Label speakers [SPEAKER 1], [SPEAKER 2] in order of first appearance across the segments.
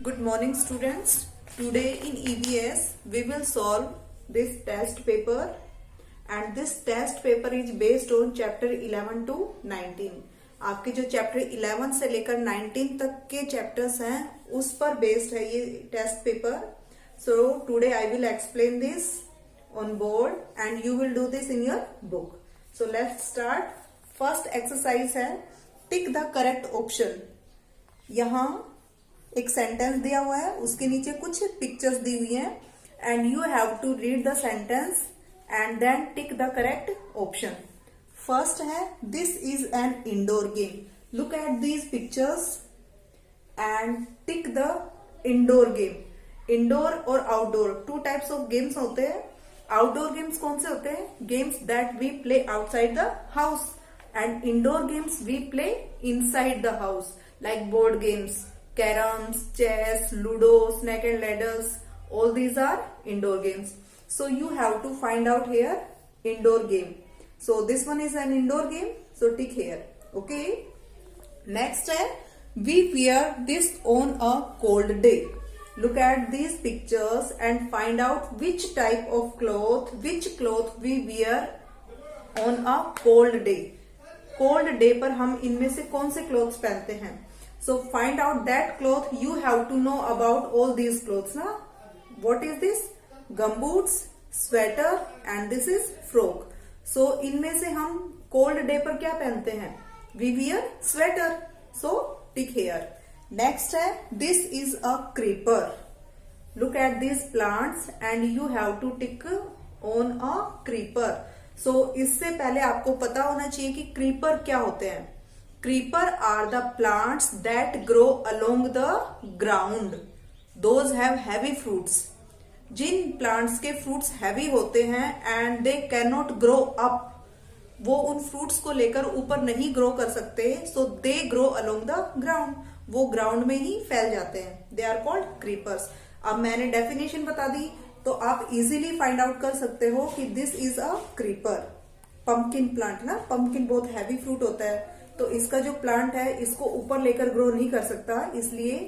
[SPEAKER 1] Good morning students. Today in EVS we will solve this test paper and this test paper is based on chapter 11 to 19. आपके जो chapter 11 से लेकर 19 तक के chapters हैं उस पर बेस्ड है ये test paper. So today I will explain this on board and you will do this in your book. So let's start. First exercise है टिक द करेक्ट ऑप्शन. यहाँ एक सेंटेंस दिया हुआ है, उसके नीचे कुछ पिक्चर्स दी हुई हैं and you have to read the sentence and then tick the correct option. First है this is an indoor game. Look at these pictures and tick the indoor game. Indoor और outdoor two types of games होते हैं. Outdoor games कौन से होते हैं? Games that we play outside the house and indoor games we play inside the house like board games, caroms, chess, ludo, snake and ladders. All these are indoor games. So you have to find out here indoor game. So this one is an indoor game. So tick here. Okay. Next है we wear this on a cold day. Look at these pictures and find out which type of cloth we wear on a cold day. Cold day पर हम इनमें से कौन से clothes पहनते हैं? So find out that cloth. You have to know about all these clothes na. What is this? Gumboots, sweater and this is frock. So इनमें से हम cold day पर क्या पहनते हैं? We wear sweater. So tick here. Next है this is a creeper. Look at these plants and you have to tick on a creeper. So इससे पहले आपको पता होना चाहिए कि creeper क्या होते हैं. Creeper are the plants that grow along the ground. Those have heavy fruits. Jin plants के fruits heavy होते हैं and they cannot grow up, वो उन fruits को लेकर ऊपर नहीं grow कर सकते, so they grow along the ground. वो ground में ही फैल जाते हैं. They are called creepers. अब मैंने definition बता दी तो आप easily find out कर सकते हो कि this is a creeper. Pumpkin plant ना, pumpkin बहुत heavy fruit होता है तो इसका जो प्लांट है इसको ऊपर लेकर ग्रो नहीं कर सकता, इसलिए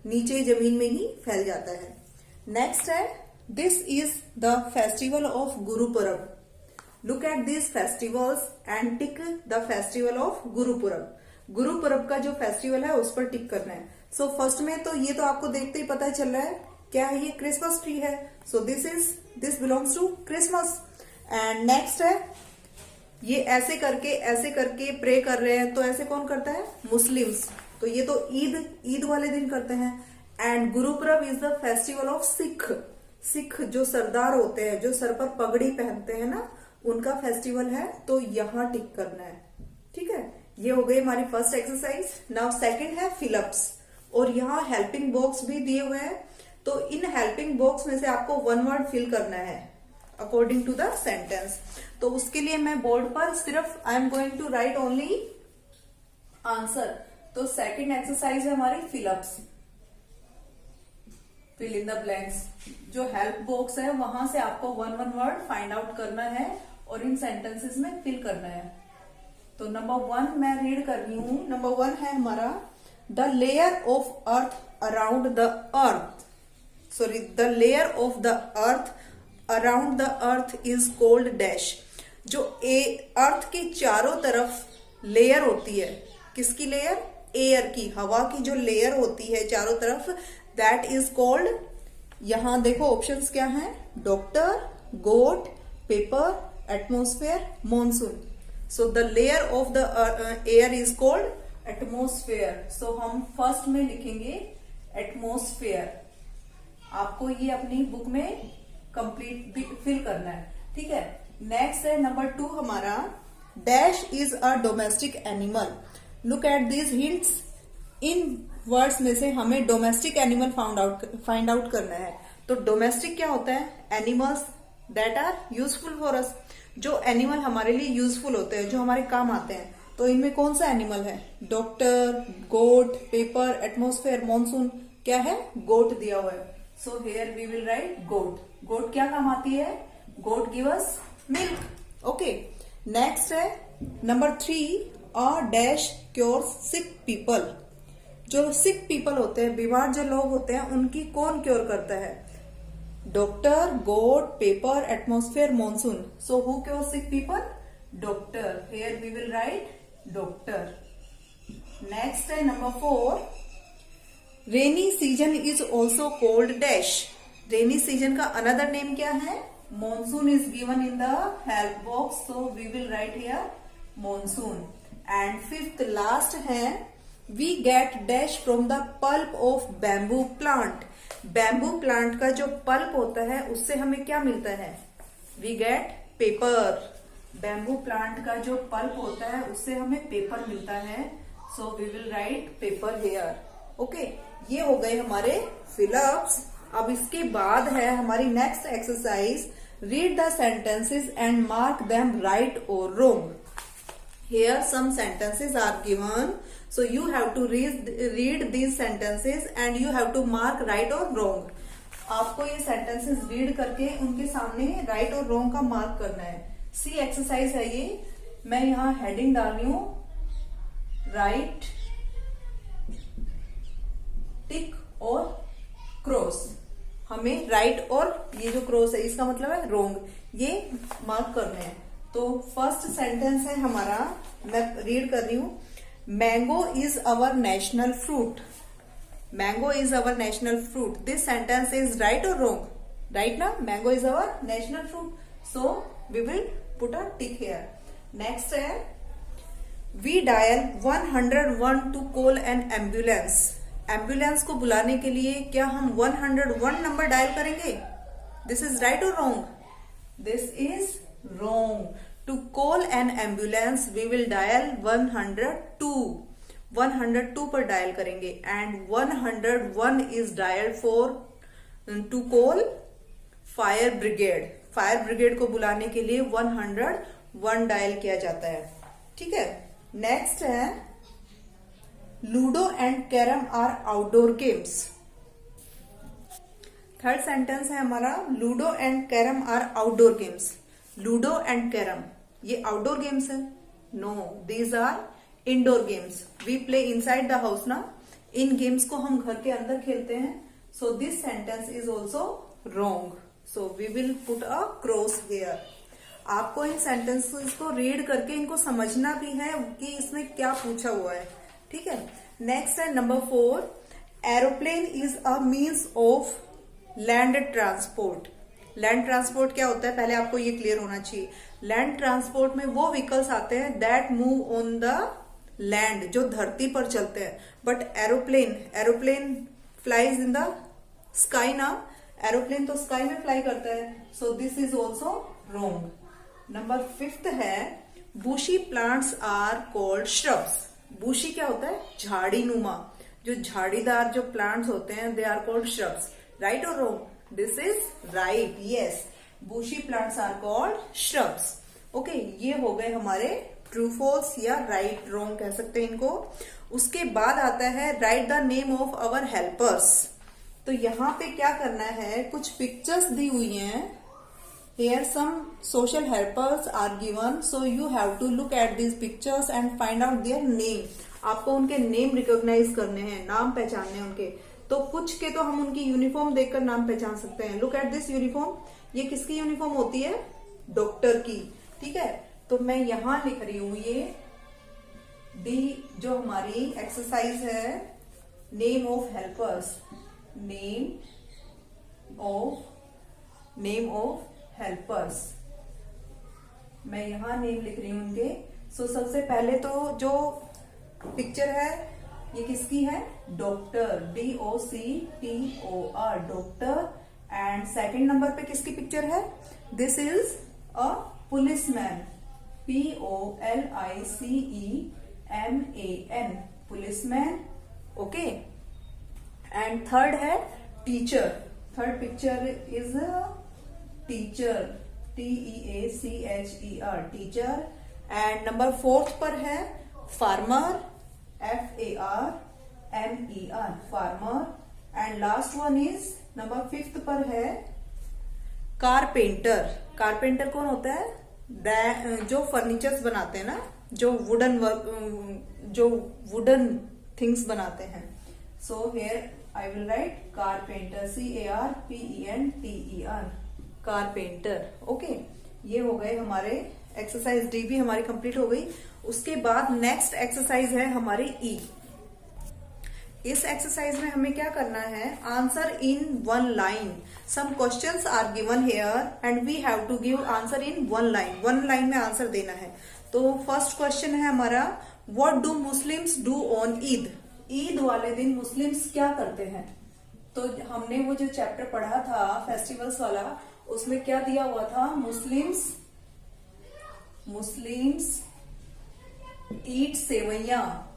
[SPEAKER 1] नीचे जमीन में ही फैल जाता है. नेक्स्ट है this is the festival of Gurpurab. Look at this festivals and tick the festival of Gurpurab. Gurpurab का जो फेस्टिवल है उस पर टिक करना है. सो फर्स्ट में तो ये तो आपको देखते ही पता चल रहा है क्या है, ये क्रिसमस ट्री है. So this belongs to Christmas. And next है ये ऐसे करके प्रे कर रहे हैं, तो ऐसे कौन करता है? मुस्लिम्स. तो ये तो ईद वाले दिन करते हैं. And Gurpurab is the festival of Sikh जो सरदार होते हैं, जो सर पर पगड़ी पहनते हैं ना, उनका फेस्टिवल है. तो यहाँ टिक करना है. ठीक है, ये हो गई हमारी फर्स्ट एक्सरसाइज. नाउ सेकंड है फिलअप्स और यहाँ हेल्पिंग बॉक्स भी दिए हुए हैं. तो इन हेल्पिंग बॉक्स में से आपको वन वर्ड फिल करना है अकॉर्डिंग टू द सेंटेंस. तो उसके लिए मैं बोर्ड पर सिर्फ I am going to write only answer. तो सेकंड एक्सरसाइज है हमारी fill ups. Fill in the blanks. जो हेल्प बॉक्स है वहां से आपको वन वर्ड फाइंड आउट करना है और इन सेंटेंसेस में फिल करना है. तो नंबर 1 मैं रीड कर रही हूं. नंबर 1 है हमारा the layer of earth around the earth. Sorry, the layer of the earth around the earth is cold dash. जो अर्थ के चारों तरफ लेयर होती है, किसकी लेयर? एयर की, हवा की जो लेयर होती है चारों तरफ, दैट इज कॉल्ड. यहां देखो ऑप्शंस क्या हैं? Doctor, goat, paper, atmosphere, monsoon. So the layer of the air is called atmosphere. So हम फर्स्ट में लिखेंगे एटमोस्फेयर. आपको ये अपनी बुक में कंप्लीट फिल करना है. ठीक है. नेक्स्ट है नंबर 2 हमारा dash is a domestic animal. Look at these hints. In words में से हमें डोमेस्टिक एनिमल फाइंड आउट करना है. तो डोमेस्टिक क्या होता है? Animals that are useful for us. जो एनिमल हमारे लिए यूजफुल होते हैं, जो हमारे काम आते हैं. तो इनमें कौन सा एनिमल है? Doctor, goat, paper, atmosphere, monsoon. क्या है? गोट दिया हुआ है. So here we will write goat. Goat क्या काम आती है? Goat give us milk. Okay. Next है number 3 a dash cures sick people. जो सिक पीपल होते हैं, बीमार जो लोग होते हैं, उनकी कौन क्योर करता है? Doctor, god, paper, atmosphere, monsoon. So who cure sick people? Doctor. Here we will write doctor. Next है number 4. Rainy season is also called dash. Rainy season का अनदर नेम क्या है? Monsoon is given in the help box, so we will write here monsoon. And 5th last है, we get dash from the pulp of bamboo plant. Bamboo plant का जो pulp होता है उससे हमें क्या मिलता है? We get paper. Bamboo plant का जो पल्प होता है उससे हमें पेपर मिलता है, so we will write paper here. Okay, ये हो गए हमारे फिलअप्स. अब इसके बाद है हमारी next exercise, read the sentences and mark them right और wrong. Here some sentences are given, so you have to read these sentences and you have to mark right or wrong. आपको ये sentences read करके उनके सामने right और wrong का mark करना है. सी एक्सरसाइज है ये. मैं यहाँ heading डाल रही हूँ, right, टिक और क्रॉस. हमें राइट और ये जो क्रॉस है इसका मतलब है रॉन्ग, ये मार्क करने हैं. तो फर्स्ट सेंटेंस है हमारा, मैं रीड कर रही हूं, mango is our national fruit. Mango is our national fruit. This sentence is right और रॉन्ग? राइट ना? Mango is our national fruit, so we will put a tick here. Next है, we dial 101 to call an ambulance. Ambulance को बुलाने के लिए क्या हम 101 number dial करेंगे? दिस इज राइट और wrong? This is wrong. To call an ambulance we will dial 102. 102 पर डायल करेंगे and 101 is dialed for to call fire brigade. Fire brigade को बुलाने के लिए 101 डायल किया जाता है. ठीक है. नेक्स्ट है, ludo and carrom are outdoor games. Third sentence है हमारा, ludo and carrom are outdoor games. Ludo and carrom ये आउटडोर गेम्स है? No, these are indoor games. We play inside the house ना. इन गेम्स को हम घर के अंदर खेलते हैं. So this sentence is also wrong, so we will put a cross here. आपको इन सेंटेंसेस को रीड करके इनको समझना भी है कि इसमें क्या पूछा हुआ है. ठीक है. नेक्स्ट है number 4, aeroplane is a means of land transport. Land transport क्या होता है पहले आपको ये क्लियर होना चाहिए. लैंड ट्रांसपोर्ट में वो व्हीकल्स आते हैं that move on the land, जो धरती पर चलते हैं. But aeroplane flies in the sky ना. एरोप्लेन तो स्काई में फ्लाई करता है, so this is also wrong. Number 5th है, बुशी प्लांट्स आर कॉल्ड श्रब्स. बुशी क्या होता है? झाड़ी नुमा. जो झाड़ीदार जो प्लांट्स होते हैं they are called shrubs. Right और wrong? This is right. Yes, bushy plants are called shrubs. Okay, ये हो गए हमारे ट्रू फॉल्स या राइट रॉन्ग कह सकते हैं इनको. उसके बाद आता है right the name of our helpers. तो यहाँ पे क्या करना है, कुछ पिक्चर्स दी हुई हैं. Here some social helpers are given, so you have to look at these pictures and find out their name. आपको उनके नेम रिकॉग्नाइज करने हैं, नाम पहचानने हैं उनके. तो कुछ के तो हम उनकी यूनिफॉर्म देखकर नाम पहचान सकते हैं. Look at this uniform. ये किसकी यूनिफॉर्म होती है? डॉक्टर की. ठीक है. तो मैं यहां लिख रही हूं ये डी जो हमारी एक्सरसाइज है, name of helpers. Name of helpers. मैं यहां नेम लिख रही हूं उनके. सो सबसे पहले तो जो पिक्चर है ये किसकी है? Doctor. DOCTOR doctor. And second number पे किसकी पिक्चर है? This is a policeman. POLICEMAN policeman. Okay. And third है teacher. Third picture is teacher. TEACHER teacher. And number 4th पर है farmer. FARMER farmer. And last one is number 5th पर है carpenter. Carpenter कौन होता है? जो फर्नीचर्स बनाते हैं ना, जो वुडन थिंग्स बनाते हैं. So here I will write carpenter, CARPENTER, carpenter. Okay, ये हो गए हमारे एक्सरसाइज डी भी हमारी कंप्लीट हो गई. उसके बाद नेक्स्ट एक्सरसाइज है हमारी ई. इस एक्सरसाइज में हमें क्या करना है, answer in one line. Some questions are given here and we have to give answer in one line. One line में आंसर देना है. तो फर्स्ट क्वेश्चन है हमारा, what do Muslims do on Eid. Eid वाले दिन मुस्लिम्स क्या करते हैं. तो हमने वो जो चैप्टर पढ़ा था फेस्टिवल्स वाला, उसमें क्या दिया हुआ था, मुस्लिम्स ईट सेवैया.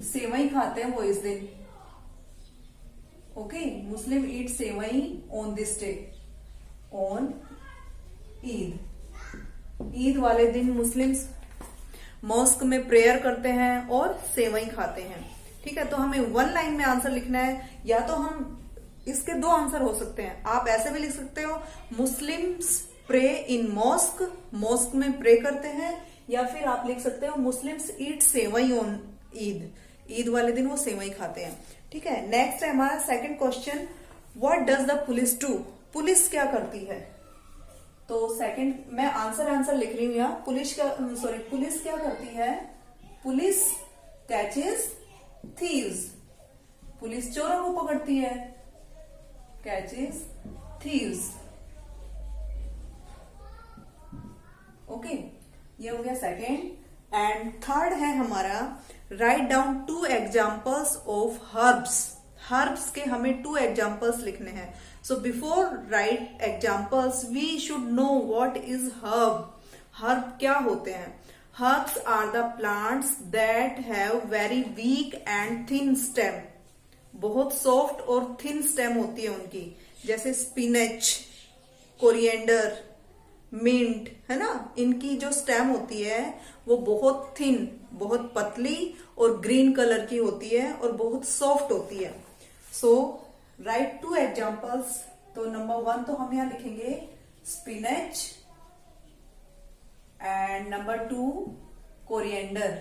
[SPEAKER 1] सेवई खाते हैं वो इस दिन. Okay, Muslim eat sewai on this day, on Eid. Eid वाले दिन मुस्लिम्स मॉस्क में प्रेयर करते हैं और सेवई खाते हैं. ठीक है, तो हमें वन लाइन में आंसर लिखना है. या तो हम इसके दो आंसर हो सकते हैं. आप ऐसे भी लिख सकते हो, Muslims pray in mosque, mosque में प्रे करते हैं. या फिर आप लिख सकते हो, Muslims eat sewai on Eid, Eid वाले दिन वो सेवई खाते हैं. ठीक है, नेक्स्ट है हमारा second question, what does the police do. Police क्या करती है. तो सेकंड मैं आंसर लिख रही हूं यहाँ. पुलिस क्या करती है, पुलिस कैचेस थीव्स. पुलिस चोरों को पकड़ती है, कैचेस थीव्स. ओके, ये हो गया सेकंड. एंड थर्ड है हमारा, write down 2 examples of herbs. Herbs के हमें 2 एग्जाम्पल्स लिखने हैं. So before write examples we should know what is herb. Herb क्या होते हैं. Herbs are the plants that have very weak and thin stem. बहुत सॉफ्ट और थिन स्टेम होती है उनकी, जैसे स्पिनच, कोरिएंडर, मिंट, है ना. इनकी जो स्टेम होती है वो बहुत थिन, बहुत पतली और ग्रीन कलर की होती है और बहुत सॉफ्ट होती है. सो राइट 2 एग्जाम्पल्स. तो नंबर 1 तो हम यहां लिखेंगे स्पिनच एंड नंबर 2 कोरिएंडर.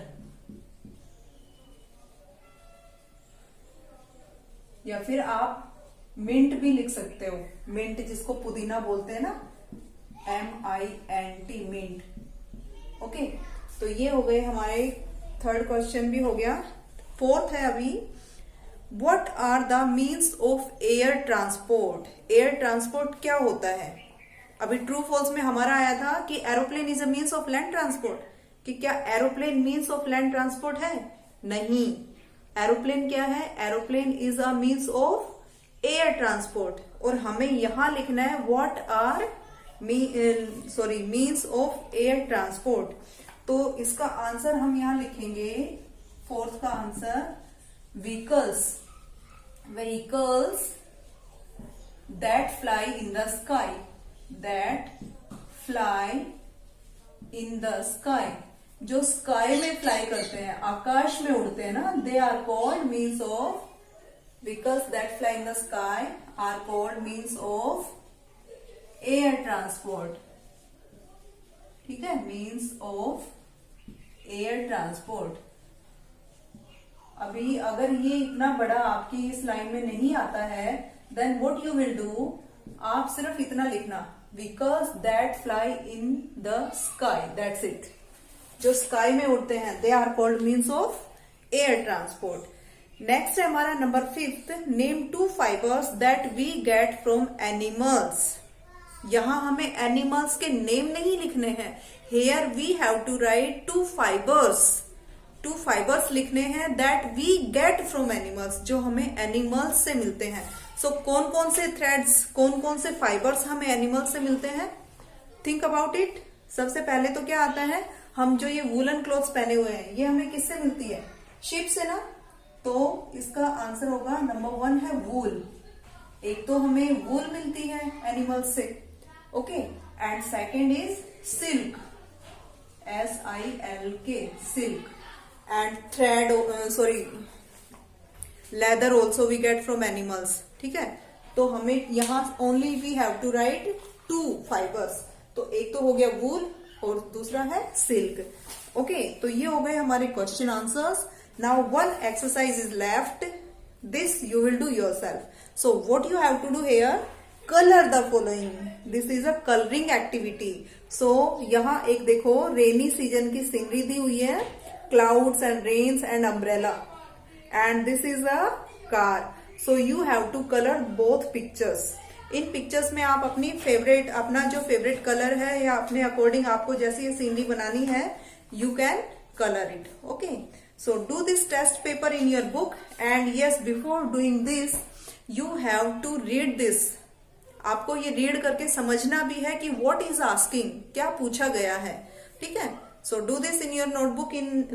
[SPEAKER 1] या फिर आप मिंट भी लिख सकते हो. मिंट जिसको पुदीना बोलते हैं ना, MINT, मिंट. ओके, तो ये हो गए हमारे. थर्ड क्वेश्चन भी हो गया. फोर्थ है अभी, what are the means of air transport. Air transport क्या होता है. अभी ट्रू फॉल्स में हमारा आया था कि aeroplane is a means of land transport. कि क्या aeroplane means of land transport है. नहीं. एरोप्लेन क्या है, aeroplane is a means of air transport. और हमें यहां लिखना है what are means of air transport. तो इसका आंसर हम यहां लिखेंगे, फोर्थ का answer, vehicles. Vehicles that fly in the sky. That fly in the sky. जो स्काई में फ्लाई करते हैं, आकाश में उड़ते हैं ना, they are called means of vehicles that fly in the sky are called means of air transport. ठीक है, मीन्स ऑफ एयर ट्रांसपोर्ट. अभी अगर ये इतना बड़ा आपकी इस लाइन में नहीं आता है, then what you will do, आप सिर्फ इतना लिखना, vehicles that fly in the sky, that's it. जो स्काई में उड़ते हैं, they are called means of air transport. Next है हमारा number 5th, name 2 fibres that we get from animals. यहां हमें एनिमल्स के नेम नहीं लिखने हैं. Here we have to write 2 fibres. 2 fibres लिखने हैं that we get from animals, जो हमें एनिमल्स से मिलते हैं. सो कौन कौन से थ्रेड्स, कौन कौन से फाइबर्स हमें एनिमल्स से मिलते हैं. Think about it. सबसे पहले तो क्या आता है, हम जो ये वूलन क्लॉथ्स पहने हुए हैं, ये हमें किससे मिलती है, शिप से ना. तो इसका आंसर होगा नंबर 1 है वूल. एक तो हमें वूल मिलती है एनिमल्स से. Okay, and second is silk, SILK, silk. And thread, leather also we get from animals. ठीक है, तो हमें यहां only we have to write 2 fibres. तो एक तो हो गया वूल और दूसरा है सिल्क. ओके, तो ये हो गए हमारे question answers. Now 1 exercise is left. This you will do yourself. So what you have to do here? Color the following. This is a coloring activity. So यहाँ एक देखो रेनी सीजन की scenery दी हुई है, clouds and rains and umbrella, and this is a car. So you have to color both pictures. In pictures में आप अपनी favourite, अपना जो फेवरेट कलर है या अपने अकॉर्डिंग आपको जैसी ये सीनरी बनानी है, you can color it. Okay. So do this test paper in your book, and yes, before doing this you have to read this. आपको ये रीड करके समझना भी है कि what is asking, क्या पूछा गया है. ठीक है. So do this in your notebook, in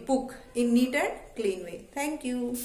[SPEAKER 1] book in neat and clean way. Thank you.